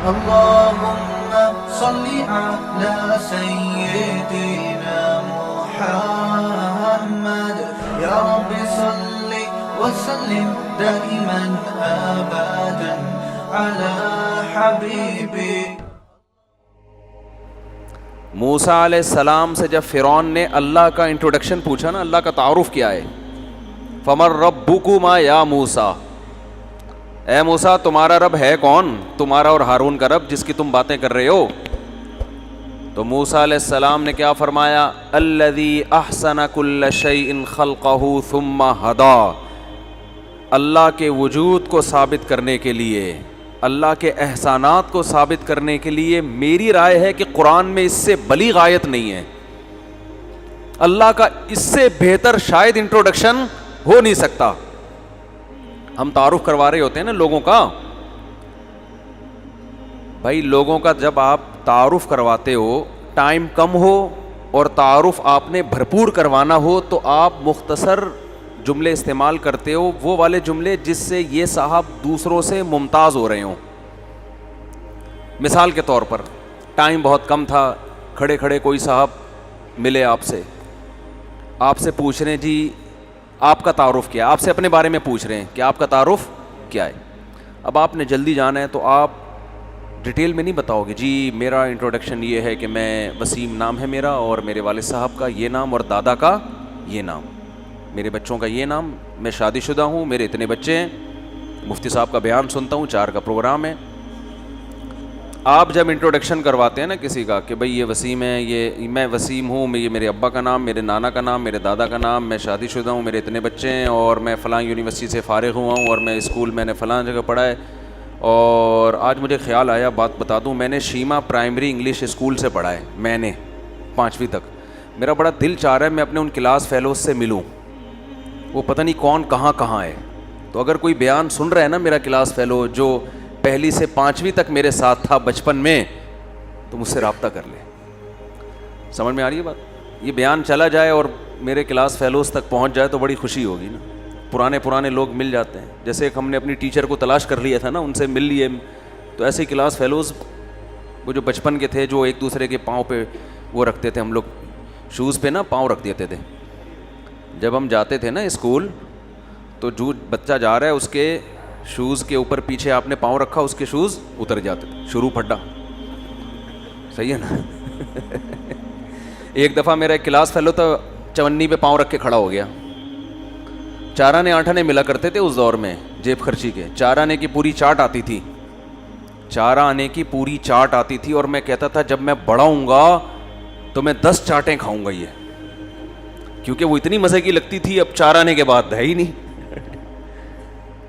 اللهم صل على سيدنا محمد يا رب صل وسلم دائما ابدا على حبيبك. موسیٰ علیہ السلام سے جب فرعون نے اللہ کا انٹروڈکشن پوچھا نا, اللہ کا تعارف کیا ہے, فمن ربکما یا موسیٰ, اے موسیٰ تمہارا رب ہے کون, تمہارا اور ہارون کا رب جس کی تم باتیں کر رہے ہو. تو موسیٰ علیہ السلام نے کیا فرمایا, الذی احسن کل شیء خلقہ ثم ہدی, اللہ کے وجود کو ثابت کرنے کے لیے, اللہ کے احسانات کو ثابت کرنے کے لیے میری رائے ہے کہ قرآن میں اس سے بلیغ آیت نہیں ہے. اللہ کا اس سے بہتر شاید انٹروڈکشن ہو نہیں سکتا. ہم تعارف کروا رہے ہوتے ہیں نا لوگوں کا, بھائی لوگوں کا جب آپ تعارف کرواتے ہو, ٹائم کم ہو اور تعارف آپ نے بھرپور کروانا ہو تو آپ مختصر جملے استعمال کرتے ہو, وہ والے جملے جس سے یہ صاحب دوسروں سے ممتاز ہو رہے ہوں. مثال کے طور پر ٹائم بہت کم تھا, کھڑے کھڑے کوئی صاحب ملے آپ سے پوچھ رہے ہیں جی آپ کا تعارف کیا ہے, آپ سے اپنے بارے میں پوچھ رہے ہیں کہ آپ کا تعارف کیا ہے. اب آپ نے جلدی جانا ہے تو آپ ڈیٹیل میں نہیں بتاؤ گے جی میرا انٹروڈکشن یہ ہے کہ میں وسیم نام ہے میرا, اور میرے والد صاحب کا یہ نام, اور دادا کا یہ نام, میرے بچوں کا یہ نام, میں شادی شدہ ہوں, میرے اتنے بچے ہیں, مفتی صاحب کا بیان سنتا ہوں, 4 کا پروگرام ہے. آپ جب انٹروڈکشن کرواتے ہیں نا کسی کا کہ بھئی یہ وسیم ہے, یہ میں وسیم ہوں, یہ میرے ابا کا نام, میرے نانا کا نام, میرے دادا کا نام, میں شادی شدہ ہوں, میرے اتنے بچے ہیں, اور میں فلاں یونیورسٹی سے فارغ ہوا ہوں, اور میں اسکول میں نے فلاں جگہ پڑھا ہے, اور آج مجھے خیال آیا بات بتا دوں, میں نے شیما پرائمری انگلش اسکول سے پڑھا ہے, میں نے 5ویں تک. میرا بڑا دل چاہ رہا ہے میں اپنے ان کلاس فیلوز سے ملوں, وہ پتہ نہیں کون کہاں ہے. تو اگر کوئی بیان سن رہا ہے نا میرا کلاس فیلو جو 1 سے 5ویں تک میرے ساتھ تھا بچپن میں, تو مجھ سے رابطہ کر لے. سمجھ میں آ رہی ہے بات؟ یہ بیان چلا جائے اور میرے کلاس فیلوز تک پہنچ جائے تو بڑی خوشی ہوگی نا. پرانے لوگ مل جاتے ہیں, جیسے ایک ہم نے اپنی ٹیچر کو تلاش کر لیا تھا نا, ان سے مل لیے, تو ایسے کلاس فیلوز وہ جو بچپن کے تھے جو ایک دوسرے کے پاؤں پہ وہ رکھتے تھے, ہم لوگ شوز پہ نا پاؤں رکھ دیتے تھے. جب ہم جاتے تھے نا اسکول تو جو بچہ جا رہا ہے اس کے شوز کے اوپر پیچھے آپ نے پاؤں رکھا, اس کے شوز اتر جاتے تھے, شروع پھڈا. صحیح ہے نا. ایک دفعہ میرا ایک کلاس فیلو تو چونی پہ پاؤں رکھ کے کھڑا ہو گیا. 4 آنے 8 آنے ملا کرتے تھے اس دور میں جیب خرچی کے, 4 آنے کی پوری چاٹ آتی تھی, 4 آنے کی پوری چاٹ آتی تھی, اور میں کہتا تھا جب میں بڑا ہوں گا تو میں 10 چاٹیں کھاؤں گا یہ, کیونکہ وہ اتنی مزے کی لگتی تھی. اب 4 آنے کے بعد ہے ہی نہیں.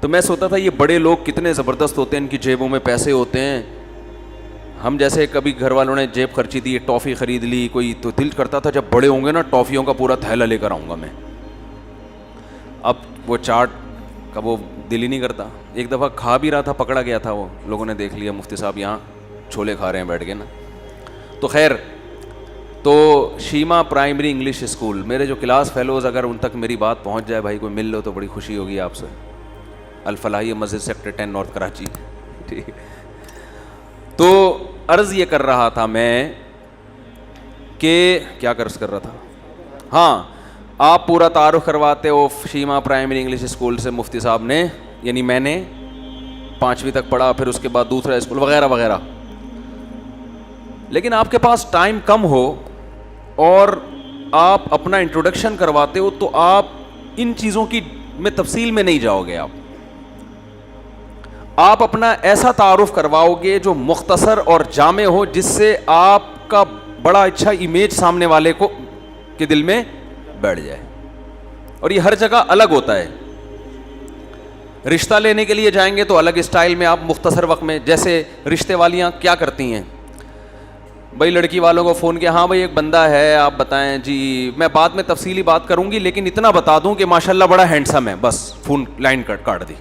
تو میں سوچتا تھا یہ بڑے لوگ کتنے زبردست ہوتے ہیں, ان کی جیبوں میں پیسے ہوتے ہیں. ہم جیسے کبھی گھر والوں نے جیب خرچی دی, ٹافی خرید لی کوئی, تو دل کرتا تھا جب بڑے ہوں گے نا ٹافیوں کا پورا تھیلا لے کر آؤں گا میں. اب وہ چاٹ کا وہ دل ہی نہیں کرتا. ایک دفعہ کھا بھی رہا تھا, پکڑا گیا تھا, وہ لوگوں نے دیکھ لیا مفتی صاحب یہاں چھولے کھا رہے ہیں بیٹھ کے نا. تو خیر, تو شیما پرائمری انگلش اسکول, میرے جو کلاس فیلوز اگر ان تک میری بات پہنچ جائے بھائی, کوئی مل لو تو بڑی خوشی ہوگی آپ سے. الفلاحی مسجد سیکٹر 10 نارتھ کراچی. ٹھیک, تو عرض یہ کر رہا تھا میں کہ کیا عرض کر رہا تھا, ہاں آپ پورا تعارف کرواتے ہو شیما پرائمری انگلش اسکول سے, مفتی صاحب نے, یعنی میں نے 5ویں تک پڑھا, پھر اس کے بعد دوسرا اسکول وغیرہ وغیرہ. لیکن آپ کے پاس ٹائم کم ہو اور آپ اپنا انٹروڈکشن کرواتے ہو تو آپ ان چیزوں کی میں تفصیل میں نہیں جاؤ گے. آپ اپنا ایسا تعارف کرواؤ گے جو مختصر اور جامع ہو, جس سے آپ کا بڑا اچھا امیج سامنے والے کو کے دل میں بیٹھ جائے. اور یہ ہر جگہ الگ ہوتا ہے. رشتہ لینے کے لیے جائیں گے تو الگ اسٹائل میں, آپ مختصر وقت میں, جیسے رشتے والیاں کیا کرتی ہیں بھائی, لڑکی والوں کو فون کیا, ہاں بھائی ایک بندہ ہے آپ بتائیں جی, میں بعد میں تفصیلی بات کروں گی لیکن اتنا بتا دوں کہ ماشاءاللہ بڑا ہینڈسم ہے, بس فون لائن کاٹ دی.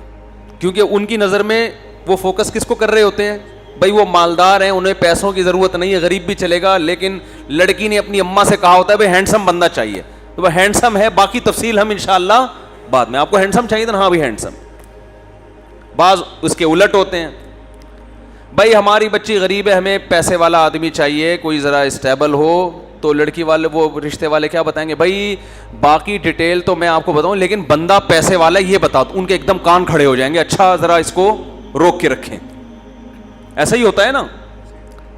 کیونکہ ان کی نظر میں وہ فوکس کس کو کر رہے ہوتے ہیں, بھائی وہ مالدار ہیں, انہیں پیسوں کی ضرورت نہیں ہے, غریب بھی چلے گا, لیکن لڑکی نے اپنی اماں سے کہا ہوتا ہے بھائی ہینڈسم بندہ چاہیے, تو وہ ہینڈسم ہے, باقی تفصیل ہم انشاءاللہ بعد میں. آپ کو ہینڈسم چاہیے تھا, ہاں بھی ہینڈسم. بعض اس کے الٹ ہوتے ہیں, بھائی ہماری بچی غریب ہے, ہمیں پیسے والا آدمی چاہیے, کوئی ذرا اسٹیبل ہو, تو لڑکی والے وہ رشتے والے کیا بتائیں گے, بھائی باقی ڈیٹیل تو میں آپ کو بتاؤں لیکن بندہ پیسے والا یہ بتا دو. ان کے ایک دم کان کھڑے ہو جائیں گے, اچھا ذرا اس کو روک کے رکھیں. ایسا ہی ہوتا ہے نا.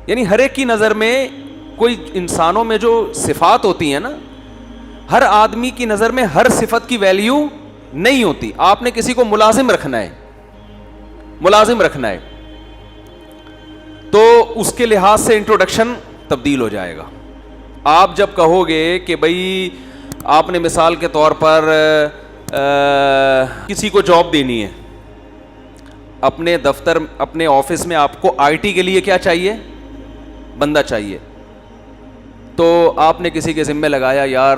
یعنی ہر ایک کی نظر میں کوئی انسانوں میں جو صفات ہوتی ہیں نا, ہر آدمی کی نظر میں ہر صفت کی ویلیو نہیں ہوتی. آپ نے کسی کو ملازم رکھنا ہے, ملازم رکھنا ہے, تو اس کے لحاظ سے انٹروڈکشن تبدیل ہو جائے گا. آپ جب کہو گے کہ بھائی آپ نے مثال کے طور پر کسی کو جاب دینی ہے اپنے دفتر, اپنے آفس میں, آپ کو آئی ٹی کے لیے کیا چاہیے, بندہ چاہیے. تو آپ نے کسی کے ذمہ لگایا, یار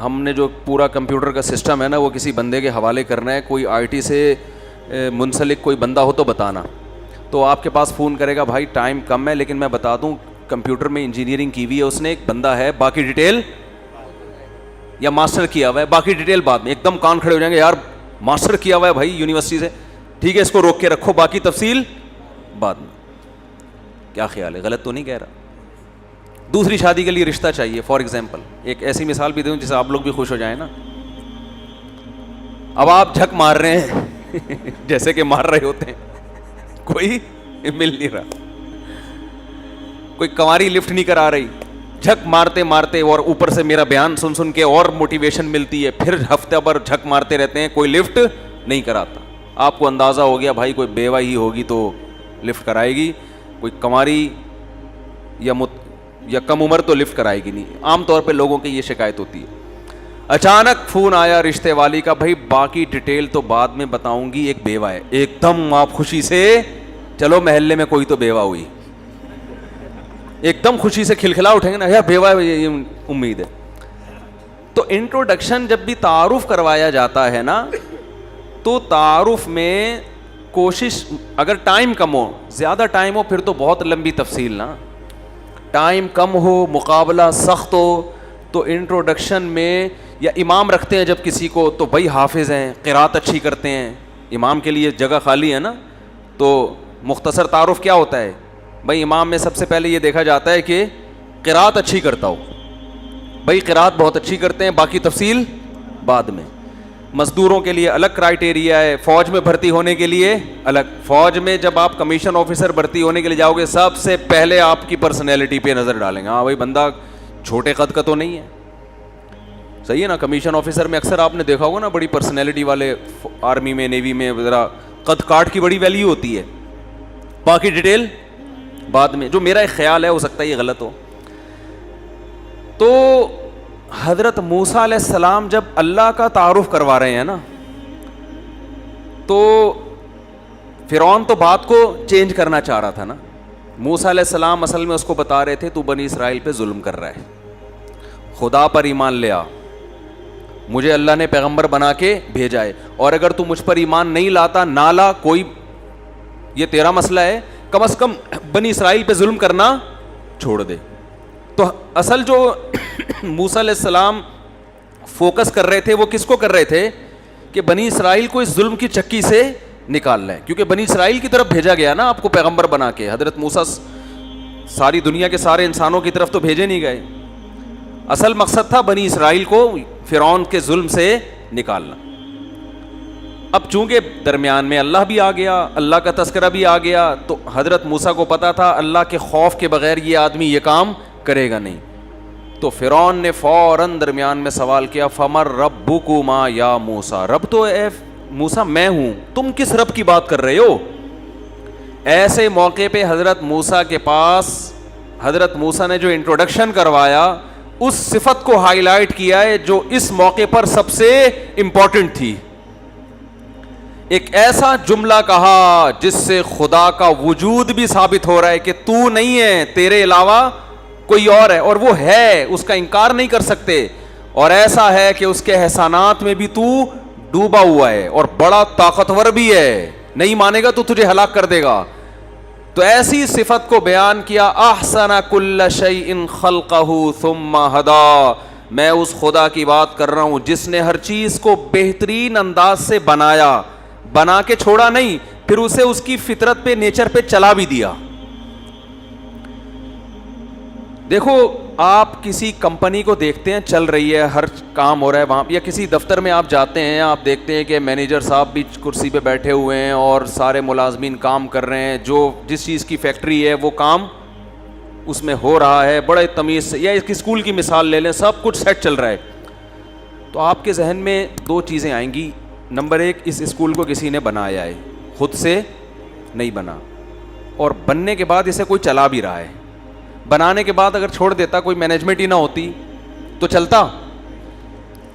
ہم نے جو پورا کمپیوٹر کا سسٹم ہے نا وہ کسی بندے کے حوالے کرنا ہے, کوئی آئی ٹی سے منسلک کوئی بندہ ہو تو بتانا. تو آپ کے پاس فون کرے گا, بھائی ٹائم کم ہے لیکن میں بتا دوں کمپیوٹر میں انجینئرنگ کی ہوئی ہے اس نے, ایک بندہ ہے, باقی ڈیٹیل, یا ماسٹر کیا ہوا ہے, باقی ڈیٹیل بعد میں. ایک دم کان کھڑے ہو جائیں گے, یار ماسٹر کیا ہوا ہے بھائی یونیورسٹی سے, ٹھیک ہے اس کو روک کے رکھو, باقی تفصیل بعد میں. کیا خیال ہے, غلط تو نہیں کہہ رہا. دوسری شادی کے لیے رشتہ چاہیے, فار ایگزامپل ایک ایسی مثال بھی دوں جس سے آپ لوگ بھی خوش ہو جائیں نا. اب آپ جھک مار رہے ہیں جیسے کہ مار رہے ہوتے ہیں, کوئی مل نہیں رہا, کوئی کنواری لفٹ نہیں کرا رہی, جھک مارتے مارتے, اور اوپر سے میرا بیان سن سن کے اور موٹیویشن ملتی ہے, پھر ہفتہ بھر جھک مارتے رہتے ہیں, کوئی لفٹ نہیں کراتا. آپ کو اندازہ ہو گیا بھائی کوئی بیوہ ہی ہوگی تو لفٹ کرائے گی, کوئی کنواری یا کم عمر تو لفٹ کرائے گی نہیں. عام طور پہ لوگوں کی یہ شکایت ہوتی ہے. اچانک فون آیا رشتے والی کا, بھائی باقی ڈیٹیل تو بعد میں بتاؤں گی, ایک بیوہ ہے. ایک دم آپ خوشی سے, چلو محلے میں کوئی تو بیوہ ہوئی, ایک دم خوشی سے کھلکھلا اٹھیں گے نا, یار بیوہ ہے, یہ امید ہے. تو انٹروڈکشن جب بھی تعارف کروایا جاتا ہے نا, تو تعارف میں کوشش, اگر ٹائم کم ہو, زیادہ ٹائم ہو پھر تو بہت لمبی تفصیل نا, ٹائم کم ہو, مقابلہ سخت ہو, تو انٹروڈکشن میں, یا امام رکھتے ہیں جب کسی کو تو بھائی حافظ ہیں, قرات اچھی کرتے ہیں, امام کے لیے جگہ خالی ہے نا, تو مختصر تعارف کیا ہوتا ہے, بھائی امام میں سب سے پہلے یہ دیکھا جاتا ہے کہ قرات اچھی کرتا ہو, بھائی قرات بہت اچھی کرتے ہیں, باقی تفصیل بعد میں. مزدوروں کے لیے الگ کرائٹیریا ہے, فوج میں بھرتی ہونے کے لیے الگ. فوج میں جب آپ کمیشن آفیسر بھرتی ہونے کے لیے جاؤ گے, سب سے پہلے آپ کی پرسنالٹی پہ نظر ڈالیں گے, ہاں بھائی بندہ چھوٹے قد کا تو نہیں ہے, صحیح ہے نا. کمیشن آفیسر میں اکثر آپ نے دیکھا ہوگا نا, بڑی پرسنالٹی والے, آرمی میں, نیوی میں, ذرا قد کاٹ کی بڑی ویلیو ہوتی ہے, باقی ڈیٹیل بعد میں. جو میرا ایک خیال ہے, ہو سکتا ہے یہ غلط ہو. تو حضرت موسیٰ علیہ السلام جب اللہ کا تعارف کروا رہے ہیں نا, تو فرعون تو بات کو چینج کرنا چاہ رہا تھا نا. موسیٰ علیہ السلام اصل میں اس کو بتا رہے تھے, تو بنی اسرائیل پہ ظلم کر رہا ہے, خدا پر ایمان لے آ, مجھے اللہ نے پیغمبر بنا کے بھیجا ہے, اور اگر تو مجھ پر ایمان نہیں لاتا, نہ لا, کوئی یہ تیرا مسئلہ ہے, کم از کم بنی اسرائیل پہ ظلم کرنا چھوڑ دے. تو اصل جو موسیٰ علیہ السلام فوکس کر رہے تھے وہ کس کو کر رہے تھے, کہ بنی اسرائیل کو اس ظلم کی چکی سے نکالنا ہے, کیونکہ بنی اسرائیل کی طرف بھیجا گیا نا آپ کو پیغمبر بنا کے. حضرت موسیٰ ساری دنیا کے سارے انسانوں کی طرف تو بھیجے نہیں گئے, اصل مقصد تھا بنی اسرائیل کو فرعون کے ظلم سے نکالنا. اب چونکہ درمیان میں اللہ بھی آ گیا, اللہ کا تذکرہ بھی آ گیا, تو حضرت موسیٰ کو پتا تھا اللہ کے خوف کے بغیر یہ آدمی یہ کام کرے گا نہیں. تو فرعون نے فوراً درمیان میں سوال کیا, فمر ربکما یا موسیٰ, رب تو اے موسیٰ میں ہوں, تم کس رب کی بات کر رہے ہو. ایسے موقع پہ حضرت موسیٰ کے پاس, حضرت موسیٰ نے جو انٹروڈکشن کروایا اس صفت کو ہائی لائٹ کیا ہے جو اس موقع پر سب سے امپورٹنٹ تھی. ایک ایسا جملہ کہا جس سے خدا کا وجود بھی ثابت ہو رہا ہے کہ تو نہیں ہے, تیرے علاوہ کوئی اور ہے, اور وہ ہے, اس کا انکار نہیں کر سکتے, اور ایسا ہے کہ اس کے احسانات میں بھی تو ڈوبا ہوا ہے, اور بڑا طاقتور بھی ہے, نہیں مانے گا تو تجھے ہلاک کر دے گا. تو ایسی صفت کو بیان کیا, احسن کل شیء خلقہ ثم ہدا, میں اس خدا کی بات کر رہا ہوں جس نے ہر چیز کو بہترین انداز سے بنایا, بنا کے چھوڑا نہیں, پھر اسے اس کی فطرت پہ, نیچر پہ چلا بھی دیا. دیکھو آپ کسی کمپنی کو دیکھتے ہیں چل رہی ہے, ہر کام ہو رہا ہے وہاں, یا کسی دفتر میں آپ جاتے ہیں, آپ دیکھتے ہیں کہ مینیجر صاحب بھی کرسی پہ بیٹھے ہوئے ہیں اور سارے ملازمین کام کر رہے ہیں, جو جس چیز کی فیکٹری ہے وہ کام اس میں ہو رہا ہے بڑے تمیز سے. یا ایک اسکول کی مثال لے لیں, سب کچھ سیٹ چل رہا ہے, تو آپ کے ذہن میں دو چیزیں آئیں گی. نمبر ایک, اس اسکول کو کسی نے بنایا ہے, خود سے نہیں بنا, اور بننے کے بعد اسے کوئی چلا بھی رہا ہے. بنانے کے بعد اگر چھوڑ دیتا, کوئی مینجمنٹ ہی نہ ہوتی تو چلتا,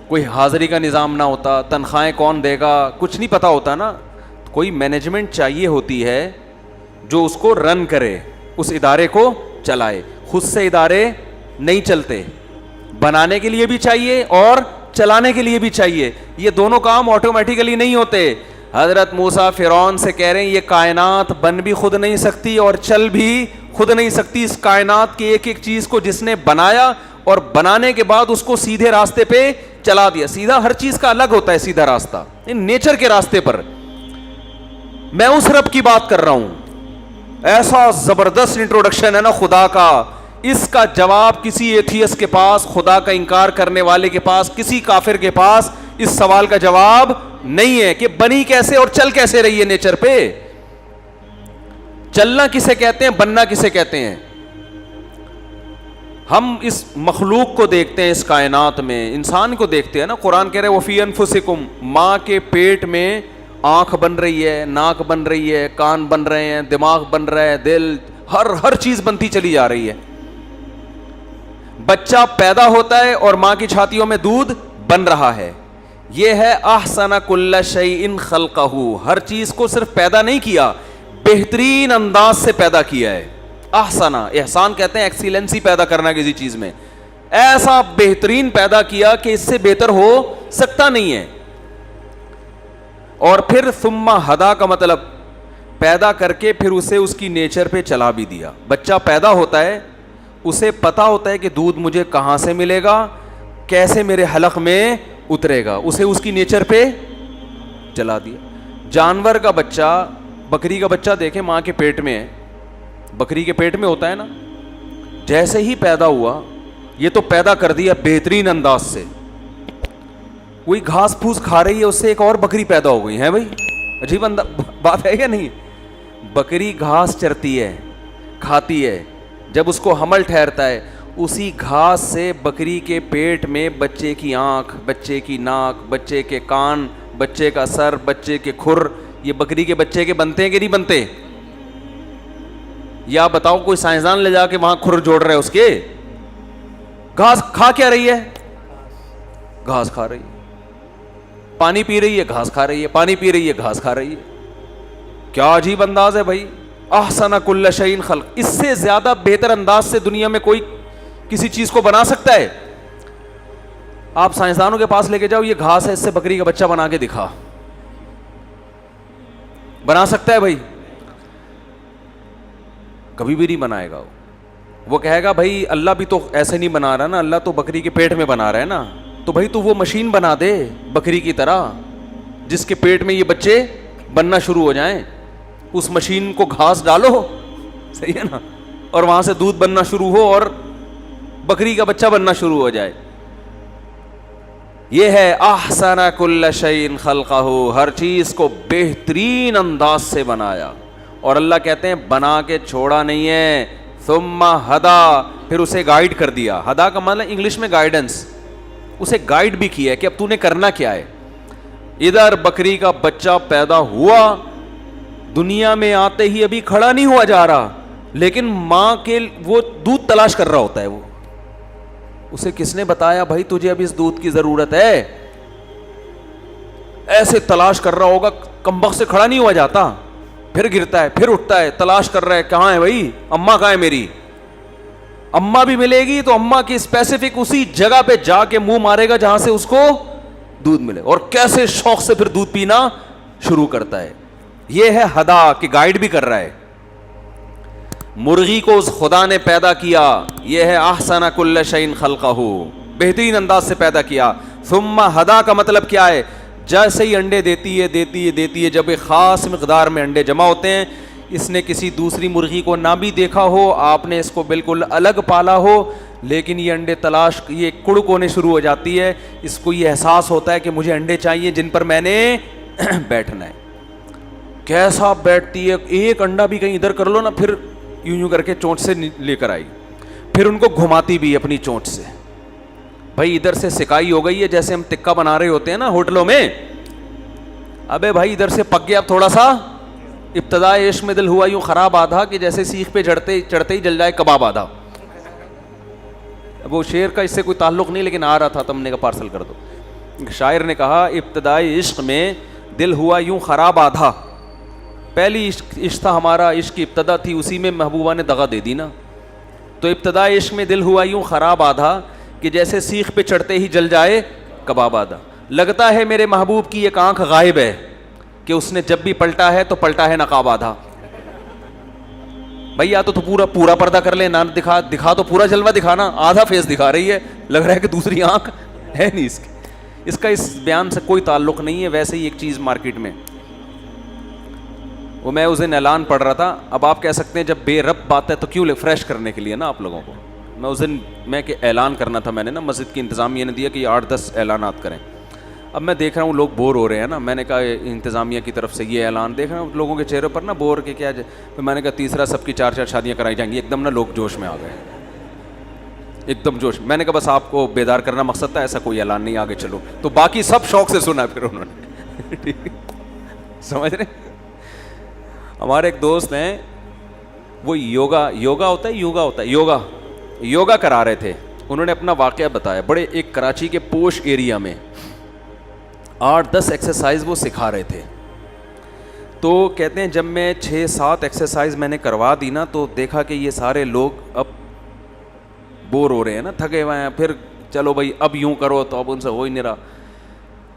کوئی حاضری کا نظام نہ ہوتا, تنخواہیں کون دے گا کچھ نہیں پتہ ہوتا نا. کوئی مینجمنٹ چاہیے ہوتی ہے جو اس کو رن کرے, اس ادارے کو چلائے. خود سے ادارے نہیں چلتے, بنانے کے لیے بھی چاہیے اور چلانے کے لیے بھی چاہیے. یہ دونوں کام آٹومیٹیکلی نہیں ہوتے. حضرت موسیٰ فرعون سے کہہ رہے ہیں یہ کائنات بن بھی خود نہیں سکتی اور چل بھی خود نہیں سکتی. اس کائنات کی ایک ایک چیز کو جس نے بنایا اور بنانے کے بعد اس کو سیدھے راستے پہ چلا دیا. سیدھا ہر چیز کا الگ ہوتا ہے سیدھا راستہ, نیچر کے راستے پر. میں اس رب کی بات کر رہا ہوں. ایسا زبردست انٹروڈکشن ہے نا خدا کا, اس کا جواب کسی ایتھیسٹ کے پاس, خدا کا انکار کرنے والے کے پاس, کسی کافر کے پاس اس سوال کا جواب نہیں ہے کہ بنی کیسے اور چل کیسے رہی ہے نیچر پہ. چلنا کسے کہتے ہیں, بننا کسے کہتے ہیں. ہم اس مخلوق کو دیکھتے ہیں, اس کائنات میں انسان کو دیکھتے ہیں نا. قرآن کہہ رہے وفی انفسکم, ماں کے پیٹ میں آنکھ بن رہی ہے, ناک بن رہی ہے, کان بن رہے ہیں, دماغ بن رہا ہے, دل, ہر چیز بنتی چلی جا رہی ہے. بچہ پیدا ہوتا ہے اور ماں کی چھاتیوں میں دودھ بن رہا ہے. یہ ہے احسن کل شیء خلقہ, ہر چیز کو صرف پیدا نہیں کیا, بہترین انداز سے پیدا کیا ہے. احسنا, احسان کہتے ہیں ایکسیلنسی پیدا کرنا کسی چیز میں, ایسا بہترین پیدا کیا کہ اس سے بہتر ہو سکتا نہیں ہے. اور پھر ثم ہدا کا مطلب پیدا کر کے پھر اسے اس کی نیچر پہ چلا بھی دیا. بچہ پیدا ہوتا ہے, اسے پتا ہوتا ہے کہ دودھ مجھے کہاں سے ملے گا, کیسے میرے حلق میں اترے گا, اسے اس کی نیچر پہ چلا دیا. جانور کا بچہ, بکری کا بچہ دیکھیں ماں کے پیٹ میں ہے, بکری کے پیٹ میں ہوتا ہے نا, جیسے ہی پیدا ہوا یہ تو پیدا کر دیا بہترین انداز سے. وہی گھاس پھوس کھا رہی ہے, اس سے ایک اور بکری پیدا ہو گئی ہے. بھائی عجیب بات ہے یا نہیں. بکری گھاس چرتی ہے, کھاتی ہے, جب اس کو حمل ٹھہرتا ہے اسی گھاس سے بکری کے پیٹ میں بچے کی آنکھ, بچے کی ناک, بچے کے کان, بچے کا سر, بچے کے کھر, یہ بکری کے بچے کے بنتے ہیں کہ نہیں بنتے؟ یا بتاؤ کوئی سائنسدان لے جا کے وہاں کھر جوڑ رہے اس کے. گھاس کھا کیا رہی ہے؟ گھاس کھا رہی ہے. پانی پی رہی ہے, گھاس کھا رہی ہے. پانی پی رہی ہے, گھاس کھا رہی ہے. کیا عجیب انداز ہے بھائی. احسن کل شیء خلق, اس سے زیادہ بہتر انداز سے دنیا میں کوئی کسی چیز کو بنا سکتا ہے؟ آپ سائنسدانوں کے پاس لے کے جاؤ, یہ گھاس ہے, اس سے بکری کا بچہ بنا کے دکھا, بنا سکتا ہے بھائی؟ کبھی بھی نہیں بنائے گا. وہ کہے گا بھائی اللہ بھی تو ایسے نہیں بنا رہا نا, اللہ تو بکری کے پیٹ میں بنا رہا ہے نا, تو بھائی تو وہ مشین بنا دے بکری کی طرح جس کے پیٹ میں یہ بچے بننا شروع ہو جائیں. اس مشین کو گھاس ڈالو, صحیح ہے نا, اور وہاں سے دودھ بننا شروع ہو اور بکری کا بچہ بننا شروع ہو جائے. یہ ہے احسن کل شیء خلقہ, ہر چیز کو بہترین انداز سے بنایا. اور اللہ کہتے ہیں بنا کے چھوڑا نہیں ہے, ثم ہدا, پھر اسے گائیڈ کر دیا. ہدا کا مطلب انگلش میں گائیڈنس, اسے گائیڈ بھی کیا ہے کہ اب تو نے کرنا کیا ہے. ادھر بکری کا بچہ پیدا ہوا, دنیا میں آتے ہی ابھی کھڑا نہیں ہوا جا رہا, لیکن ماں کے وہ دودھ تلاش کر رہا ہوتا ہے. وہ اسے کس نے بتایا بھائی تجھے اب اس دودھ کی ضرورت ہے؟ ایسے تلاش کر رہا ہوگا, کمبخت سے کھڑا نہیں ہوا جاتا, پھر گرتا ہے, پھر اٹھتا ہے, تلاش کر رہا ہے کہاں ہے بھائی, اماں کہاں ہے میری. اماں بھی ملے گی تو اماں کی اسپیسیفک اسی جگہ پہ جا کے منہ مارے گا جہاں سے اس کو دودھ ملے, اور کیسے شوق سے پھر دودھ پینا شروع کرتا ہے. یہ ہے ہدا کہ گائیڈ بھی کر رہا ہے. مرغی کو اس خدا نے پیدا کیا, یہ ہے احسن کل شیء خلقہ, بہترین انداز سے پیدا کیا. ثم ہدا کا مطلب کیا ہے؟ جیسے ہی انڈے دیتی ہے جب ایک خاص مقدار میں انڈے جمع ہوتے ہیں, اس نے کسی دوسری مرغی کو نہ بھی دیکھا ہو, آپ نے اس کو بالکل الگ پالا ہو, لیکن یہ انڈے تلاش, یہ کڑک ہونے شروع ہو جاتی ہے, اس کو یہ احساس ہوتا ہے کہ مجھے انڈے چاہیے جن پر میں نے بیٹھنا ہے. کیسا بیٹھتی ہے, ایک انڈا بھی کہیں ادھر کر لو نا, پھر یوں کر کے چونچ سے لے کر آئی, پھر ان کو گھماتی بھی اپنی چونچ سے. بھائی ادھر سے سکائی ہو گئی ہے, جیسے ہم ٹکا بنا رہے ہوتے ہیں نا ہوٹلوں میں, ابے بھائی ادھر سے پک گیا, اب تھوڑا سا ابتدائے عشق میں دل ہوا یوں خراب آدھا کہ جیسے سیخ پہ چڑھتے ہی جل جائے کباب آدھا. وہ شعر کا اس سے کوئی تعلق نہیں, لیکن آ رہا تھا تو ہم نے کہا پارسل کر دو. شاعر نے کہا ابتدائی عشق میں دل ہوا یوں خراب آدھا, پہلی عشق تھا ہمارا, عشق کی ابتدا تھی, اسی میں محبوبہ نے دغا دے دی نا. تو ابتدائی عشق میں دل ہوا یوں خراب آدھا کہ جیسے سیخ پہ چڑھتے ہی جل جائے کباب آدھا. لگتا ہے میرے محبوب کی ایک آنکھ غائب ہے کہ اس نے جب بھی پلٹا ہے تو پلٹا ہے نقاب آدھا. بھائی یا تو پورا پردہ کر لے, نہ دکھا تو پورا جلوہ دکھانا, آدھا فیس دکھا رہی ہے, لگ رہا ہے کہ دوسری آنکھ ہے نہیں اس کی. اس کا اس بیان سے کوئی تعلق نہیں ہے. ویسے ہی ایک چیز مارکیٹ میں, وہ میں اس دن اعلان پڑھ رہا تھا, اب آپ کہہ سکتے ہیں جب بے رب بات ہے تو کیوں فریش کرنے کے لیے نا آپ لوگوں کو. میں اس دن کہ اعلان کرنا تھا, میں نے نا مسجد کی انتظامیہ نے دیا کہ یہ 8-10 اعلانات کریں. اب میں دیکھ رہا ہوں لوگ بور ہو رہے ہیں نا, میں نے کہا انتظامیہ کی طرف سے یہ اعلان دیکھ رہا ہوں لوگوں کے چہرے پر نا بور کے کیا جائے, تو میں نے کہا تیسرا سب کی 4 شادیاں کرائی جائیں گی. ایک دم نا لوگ جوش میں آ گئے, ایک دم جوش. میں نے کہا بس آپ کو بیدار کرنا مقصد تھا, ایسا کوئی اعلان نہیں, آگے چلو. تو باقی سب شوق سے سنا پھر انہوں نے سمجھ رہے. ہمارے ایک دوست ہیں, وہ یوگا کرا رہے تھے. انہوں نے اپنا واقعہ بتایا, بڑے ایک کراچی کے پوش ایریا میں 8-10 ایکسرسائز وہ سکھا رہے تھے. تو کہتے ہیں جب میں 6-7 ایکسرسائز میں نے کروا دی نا, تو دیکھا کہ یہ سارے لوگ اب بور ہو رہے ہیں نا, تھکے ہوئے ہیں. پھر چلو بھائی اب یوں کرو, تو اب ان سے ہو ہی نہیں رہا.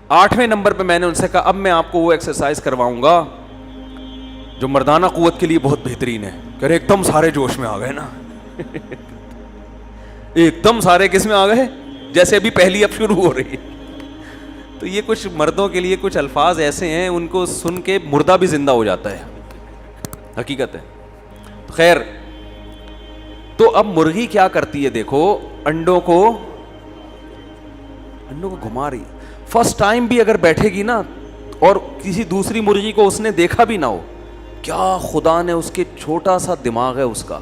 8ویں نمبر پہ میں نے ان سے کہا اب میں آپ کو وہ ایکسرسائز کرواؤں گا جو مردانہ قوت کے لیے بہت بہترین ہے. کہ ایک دم سارے جوش میں آ گئے نا ایک دم سارے کس میں آ گئے, جیسے ابھی پہلی اب شروع ہو رہی ہے. تو یہ کچھ مردوں کے لیے کچھ الفاظ ایسے ہیں, ان کو سن کے مردہ بھی زندہ ہو جاتا ہے, حقیقت ہے. خیر, تو اب مرغی کیا کرتی ہے دیکھو, انڈوں کو گھما رہی. فرسٹ ٹائم بھی اگر بیٹھے گی نا, اور کسی دوسری مرغی کو اس نے دیکھا بھی نہ ہو, کیا خدا نے اس کے چھوٹا سا دماغ ہے اس کا,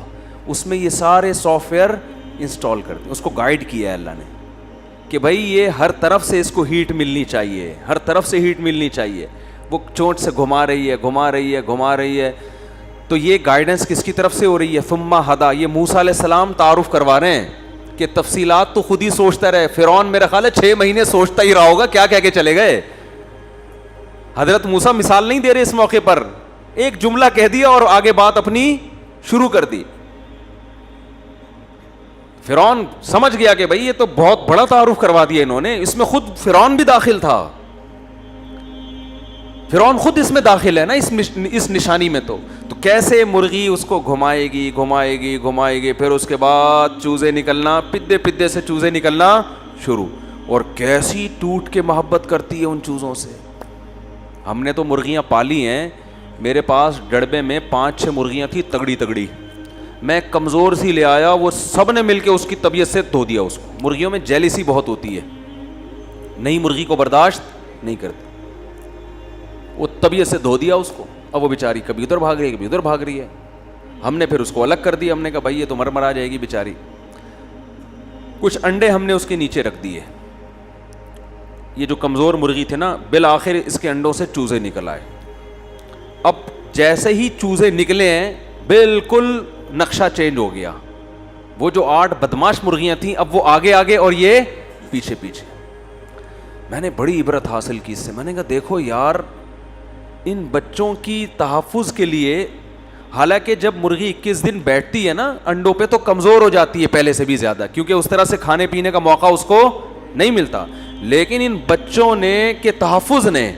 اس میں یہ سارے سافٹ ویئر انسٹال کر دیں, اس کو گائیڈ کیا ہے اللہ نے کہ بھائی یہ ہر طرف سے اس کو ہیٹ ملنی چاہیے, ہر طرف سے ہیٹ ملنی چاہیے. وہ چونچ سے گھما رہی ہے. تو یہ گائیڈنس کس کی طرف سے ہو رہی ہے؟ ثم ہدا. یہ موسیٰ علیہ السلام تعارف کروا رہے ہیں کہ تفصیلات تو خود ہی سوچتا رہے. فرعون میرا خیال ہے 6 مہینے سوچتا ہی رہا ہوگا, کیا کہہ کے چلے گئے. حضرت موسیٰ مثال نہیں دے رہے اس موقع پر, ایک جملہ کہہ دیا اور آگے بات اپنی شروع کر دی. فرعون سمجھ گیا کہ بھائی یہ تو بہت بڑا تعارف کروا دیا انہوں نے, اس میں خود فرعون بھی داخل تھا, فرعون خود اس میں داخل ہے نا اس نشانی میں. تو کیسے مرغی اس کو گھمائے گی, پھر اس کے بعد چوزے نکلنا, پدے سے چوزے نکلنا شروع, اور کیسی ٹوٹ کے محبت کرتی ہے ان چوزوں سے. ہم نے تو مرغیاں پالی ہیں, میرے پاس ڈڑبے میں 5-6 مرغیاں تھیں تگڑی. میں کمزور سی لے آیا, وہ سب نے مل کے اس کی طبیعت سے دھو دیا اس کو. مرغیوں میں جیلیسی بہت ہوتی ہے, نئی مرغی کو برداشت نہیں کرتی, وہ طبیعت سے دھو دیا اس کو. اب وہ بیچاری کبھی ادھر بھاگ رہی ہے, کبھی ادھر بھاگ رہی ہے. ہم نے پھر اس کو الگ کر دیا, ہم نے کہا بھائی یہ تو مر آ جائے گی بیچاری. کچھ انڈے ہم نے اس کے نیچے رکھ دیے. یہ جو کمزور مرغی تھے نا, بالآخر اس کے انڈوں سے چوزے نکل آئے. اب جیسے ہی چوزے نکلے ہیں بالکل نقشہ چینج ہو گیا. وہ جو 8 بدماش مرغیاں تھیں اب وہ آگے اور یہ پیچھے. میں نے بڑی عبرت حاصل کی اس سے. میں نے کہا دیکھو یار, ان بچوں کی تحفظ کے لیے, حالانکہ جب مرغی 21 دن بیٹھتی ہے نا انڈوں پہ تو کمزور ہو جاتی ہے پہلے سے بھی زیادہ, کیونکہ اس طرح سے کھانے پینے کا موقع اس کو نہیں ملتا. لیکن ان بچوں نے کے تحفظ نے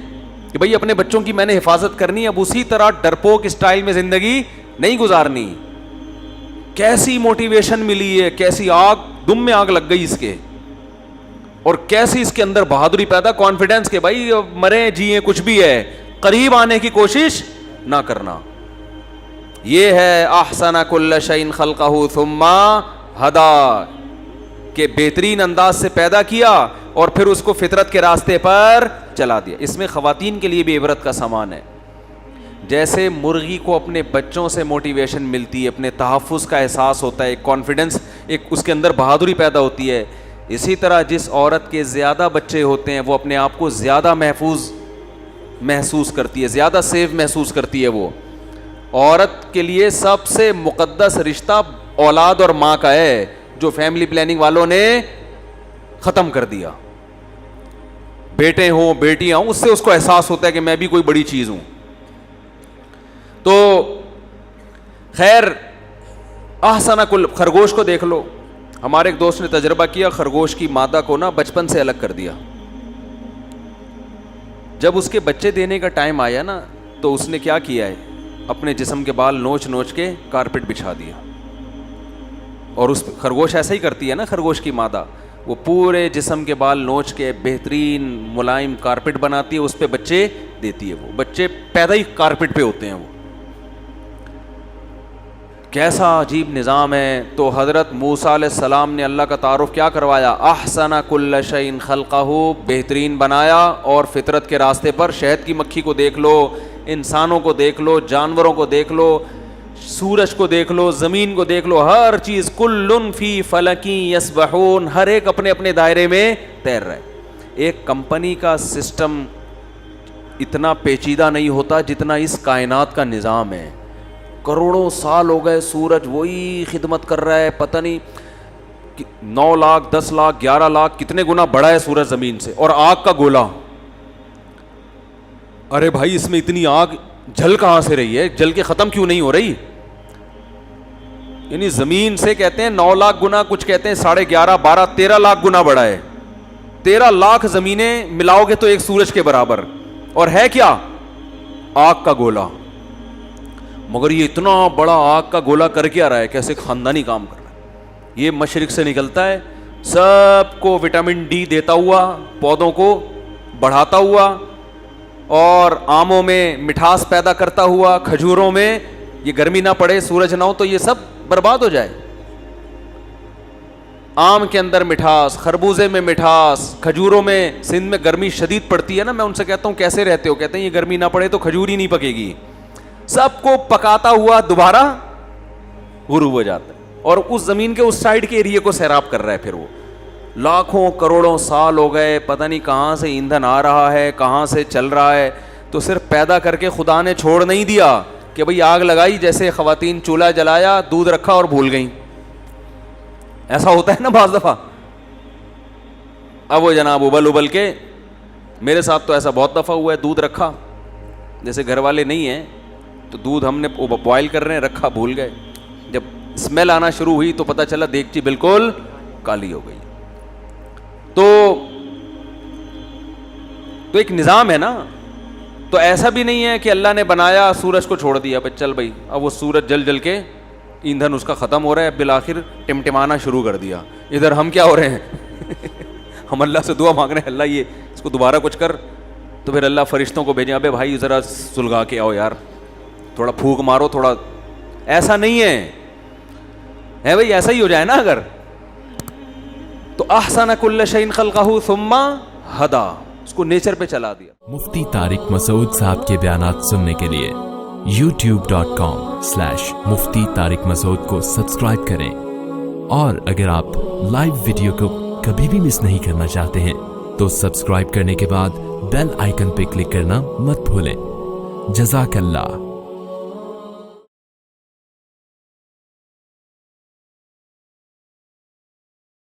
کہ بھئی اپنے بچوں کی میں نے حفاظت کرنی, اب اسی طرح ڈرپوک اسٹائل میں زندگی نہیں گزارنی. کیسی موٹیویشن ملی ہے, کیسی آگ, دم میں آگ لگ گئی اس کے. اور کیسی اس کے اندر بہادری پیدا, کانفیڈنس کہ بھائی مرے جیے کچھ بھی ہے, قریب آنے کی کوشش نہ کرنا. یہ ہے احسن کل شیء خلقہ ثم ہدی, کہ بہترین انداز سے پیدا کیا اور پھر اس کو فطرت کے راستے پر چلا دیا. اس میں خواتین کے لیے بھی عبرت کا سامان ہے. جیسے مرغی کو اپنے بچوں سے موٹیویشن ملتی ہے, اپنے تحفظ کا احساس ہوتا ہے, ایک کانفیڈنس, ایک اس کے اندر بہادری پیدا ہوتی ہے, اسی طرح جس عورت کے زیادہ بچے ہوتے ہیں وہ اپنے آپ کو زیادہ محفوظ محسوس کرتی ہے, زیادہ سیف محسوس کرتی ہے. وہ عورت کے لیے سب سے مقدس رشتہ اولاد اور ماں کا ہے, جو فیملی پلاننگ والوں نے ختم کر دیا. بیٹے ہوں بیٹیاں ہوں, اس سے اس کو احساس ہوتا ہے کہ میں بھی کوئی بڑی چیز ہوں. تو خیر احسن کل, خرگوش کو دیکھ لو. ہمارے ایک دوست نے تجربہ کیا, خرگوش کی مادہ کو نا بچپن سے الگ کر دیا. جب اس کے بچے دینے کا ٹائم آیا نا تو اس نے کیا کیا ہے, اپنے جسم کے بال نوچ نوچ کے کارپیٹ بچھا دیا. اور اس خرگوش ایسا ہی کرتی ہے نا, خرگوش کی مادہ وہ پورے جسم کے بال نوچ کے بہترین ملائم کارپیٹ بناتی ہے, اس پہ بچے دیتی ہے. وہ بچے پیدا ہی کارپیٹ پہ ہوتے ہیں. وہ کیسا عجیب نظام ہے. تو حضرت موسیٰ علیہ السلام نے اللہ کا تعارف کیا کروایا, احسن کل شیء خلقہ, بہترین بنایا. اور فطرت کے راستے پر شہد کی مکھی کو دیکھ لو, انسانوں کو دیکھ لو, جانوروں کو دیکھ لو, سورج کو دیکھ لو, زمین کو دیکھ لو, ہر چیز کل فی فلک یسبحون, ہر ایک اپنے اپنے دائرے میں تیر رہا ہے. ایک کمپنی کا سسٹم اتنا پیچیدہ نہیں ہوتا جتنا اس کائنات کا نظام ہے. کروڑوں سال ہو گئے سورج وہی خدمت کر رہا ہے, پتہ نہیں 9 لاکھ 10 لاکھ 11 لاکھ کتنے گنا بڑا ہے سورج زمین سے. اور آگ کا گولا, ارے بھائی اس میں اتنی آگ جل کہاں سے رہی ہے, جل کے ختم کیوں نہیں ہو رہی؟ یعنی زمین سے کہتے ہیں 9 لاکھ گنا, کچھ کہتے ہیں 11.5 12 13 لاکھ گنا بڑا ہے. 13 لاکھ زمینیں ملاؤ گے تو ایک سورج کے برابر. اور ہے کیا؟ آگ کا گولا. مگر یہ اتنا بڑا آگ کا گولا کر کے آ رہا ہے, کیسے خاندانی کام کر رہا ہے. یہ مشرق سے نکلتا ہے, سب کو وٹامن ڈی دیتا ہوا, پودوں کو بڑھاتا ہوا, اور آموں میں مٹھاس پیدا کرتا ہوا, کھجوروں میں یہ گرمی نہ پڑے, سورج نہ ہو تو یہ سب برباد ہو جائے. آم کے اندر مٹھاس, خربوزے میں مٹھاس, کھجوروں میں. سندھ میں گرمی شدید پڑتی ہے نا, میں ان سے کہتا ہوں کیسے رہتے ہو, کہتے ہیں یہ گرمی نہ پڑے تو کھجور ہی نہیں پکے گی. سب کو پکاتا ہوا دوبارہ غروب ہو جاتا ہے, اور اس زمین کے اس سائڈ کے ایریے کو سیراب کر رہا ہے. پھر وہ لاکھوں کروڑوں سال ہو گئے, پتہ نہیں کہاں سے ایندھن آ رہا ہے, کہاں سے چل رہا ہے. تو صرف پیدا کر کے خدا نے چھوڑ نہیں دیا کہ بھئی آگ لگائی, جیسے خواتین چولہا جلایا, دودھ رکھا اور بھول گئیں. ایسا ہوتا ہے نا بعض دفعہ. اب وہ جناب ابل ابل کے, میرے ساتھ تو ایسا بہت دفعہ ہوا ہے, دودھ رکھا, جیسے گھر والے نہیں ہیں تو دودھ ہم نے بوائل کر رہے ہیں, رکھا, بھول گئے. جب اسمیل آنا شروع ہوئی تو پتہ چلا دیگچی بالکل کالی ہو گئی. تو ایک نظام ہے نا. تو ایسا بھی نہیں ہے کہ اللہ نے بنایا سورج کو چھوڑ دیا, چل بھائی اب وہ سورج جل جل کے ایندھن اس کا ختم ہو رہا ہے, بالآخر ٹمٹمانا شروع کر دیا. ادھر ہم کیا ہو رہے ہیں ہم اللہ سے دعا مانگ رہے ہیں, اللہ یہ اس کو دوبارہ کچھ کر. تو پھر اللہ فرشتوں کو بھیجیں, ابے بھائی ذرا سلگا کے آؤ یار, تھوڑا پھونک مارو تھوڑا. ایسا نہیں ہے بھائی, ایسا ہی ہو جائے نا اگر. تو احسن کل شیء خلقہ ثم ہدی, اس کو نیچر پہ چلا دیا. مفتی طارق مسعود صاحب کے بیانات سننے کے لیے youtube.com/مفتی طارق مسعود کو سبسکرائب کریں. اور اگر آپ لائیو ویڈیو کو کبھی بھی مس نہیں کرنا چاہتے ہیں تو سبسکرائب کرنے کے بعد بیل آئیکن پہ کلک کرنا مت بھولیں. جزاک اللہ.